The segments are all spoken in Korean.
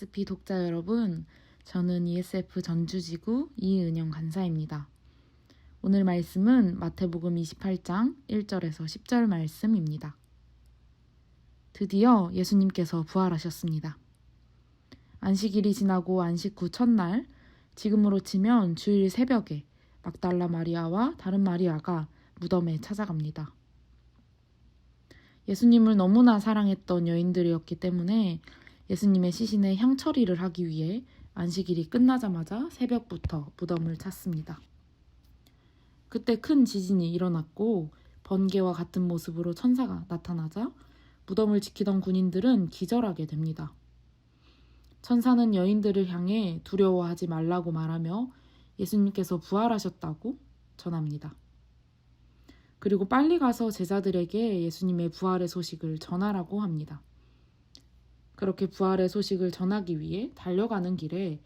ESP 독자 여러분, 저는 ESF 전주지구 이은영 간사입니다. 오늘 말씀은 마태복음 28장 1절에서 10절 말씀입니다. 드디어 예수님께서 부활하셨습니다. 안식일이 지나고 안식 후 첫날, 지금으로 치면 주일 새벽에 막달라 마리아와 다른 마리아가 무덤에 찾아갑니다. 예수님을 너무나 사랑했던 여인들이었기 때문에 예수님의 시신에 향처리를 하기 위해 안식일이 끝나자마자 새벽부터 무덤을 찾습니다. 그때 큰 지진이 일어났고 번개와 같은 모습으로 천사가 나타나자 무덤을 지키던 군인들은 기절하게 됩니다. 천사는 여인들을 향해 두려워하지 말라고 말하며 예수님께서 부활하셨다고 전합니다. 그리고 빨리 가서 제자들에게 예수님의 부활의 소식을 전하라고 합니다. 그렇게 부활의 소식을 전하기 위해 달려가는 길에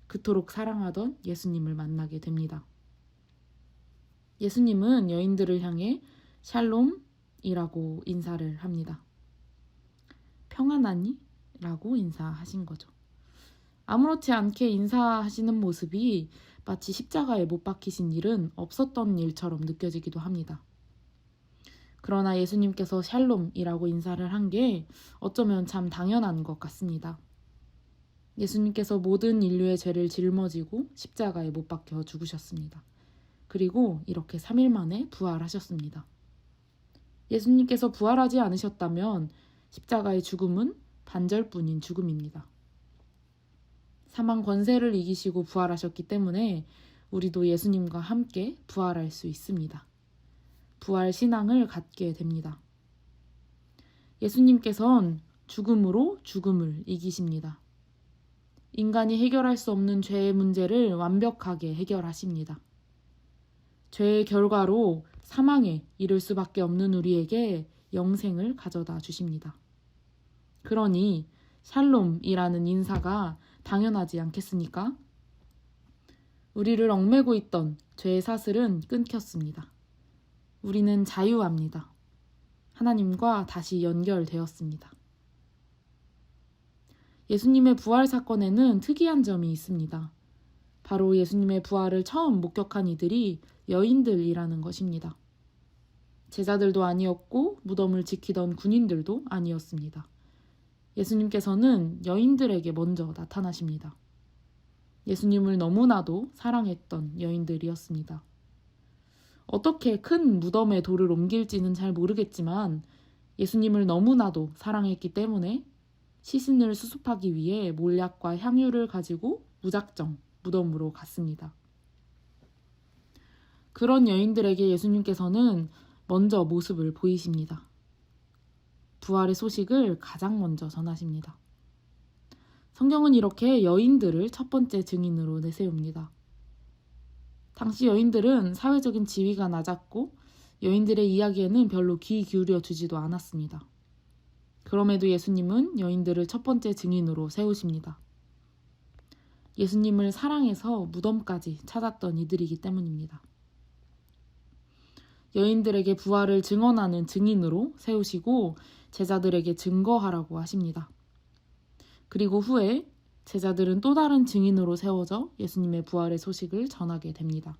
그토록 사랑하던 예수님을 만나게 됩니다. 예수님은 여인들을 향해 샬롬이라고 인사를 합니다. 평안하니? 라고 인사하신 거죠. 아무렇지 않게 인사하시는 모습이 마치 십자가에 못 박히신 일은 없었던 일처럼 느껴지기도 합니다. 그러나 예수님께서 샬롬이라고 인사를 한 게 어쩌면 참 당연한 것 같습니다. 예수님께서 모든 인류의 죄를 짊어지고 십자가에 못 박혀 죽으셨습니다. 그리고 이렇게 3일 만에 부활하셨습니다. 예수님께서 부활하지 않으셨다면 십자가의 죽음은 반절뿐인 죽음입니다. 사망 권세를 이기시고 부활하셨기 때문에 우리도 예수님과 함께 부활할 수 있습니다. 부활 신앙을 갖게 됩니다. 예수님께서는 죽음으로 죽음을 이기십니다. 인간이 해결할 수 없는 죄의 문제를 완벽하게 해결하십니다. 죄의 결과로 사망에 이를 수밖에 없는 우리에게 영생을 가져다 주십니다. 그러니 샬롬이라는 인사가 당연하지 않겠습니까? 우리를 얽매고 있던 죄의 사슬은 끊겼습니다. 우리는 자유합니다. 하나님과 다시 연결되었습니다. 예수님의 부활 사건에는 특이한 점이 있습니다. 바로 예수님의 부활을 처음 목격한 이들이 여인들이라는 것입니다. 제자들도 아니었고 무덤을 지키던 군인들도 아니었습니다. 예수님께서는 여인들에게 먼저 나타나십니다. 예수님을 너무나도 사랑했던 여인들이었습니다. 어떻게 큰 무덤에 돌을 옮길지는 잘 모르겠지만 예수님을 너무나도 사랑했기 때문에 시신을 수습하기 위해 몰약과 향유를 가지고 무작정 무덤으로 갔습니다. 그런 여인들에게 예수님께서는 먼저 모습을 보이십니다. 부활의 소식을 가장 먼저 전하십니다. 성경은 이렇게 여인들을 첫 번째 증인으로 내세웁니다. 당시 여인들은 사회적인 지위가 낮았고 여인들의 이야기에는 별로 귀 기울여 주지도 않았습니다. 그럼에도 예수님은 여인들을 첫 번째 증인으로 세우십니다. 예수님을 사랑해서 무덤까지 찾았던 이들이기 때문입니다. 여인들에게 부활을 증언하는 증인으로 세우시고 제자들에게 증거하라고 하십니다. 그리고 후에 제자들은 또 다른 증인으로 세워져 예수님의 부활의 소식을 전하게 됩니다.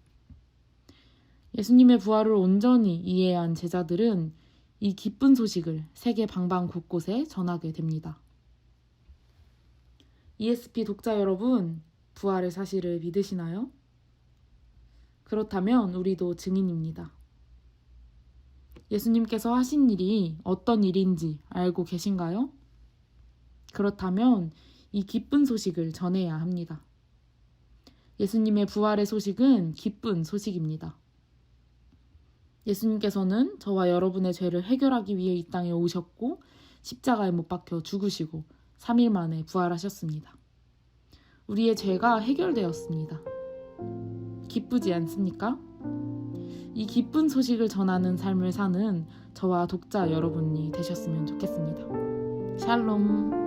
예수님의 부활을 온전히 이해한 제자들은 이 기쁜 소식을 세계 방방 곳곳에 전하게 됩니다. ESP 독자 여러분, 부활의 사실을 믿으시나요? 그렇다면 우리도 증인입니다. 예수님께서 하신 일이 어떤 일인지 알고 계신가요? 그렇다면 이 기쁜 소식을 전해야 합니다. 예수님의 부활의 소식은 기쁜 소식입니다. 예수님께서는 저와 여러분의 죄를 해결하기 위해 이 땅에 오셨고 십자가에 못 박혀 죽으시고 3일 만에 부활하셨습니다. 우리의 죄가 해결되었습니다. 기쁘지 않습니까? 이 기쁜 소식을 전하는 삶을 사는 저와 독자 여러분이 되셨으면 좋겠습니다. 샬롬.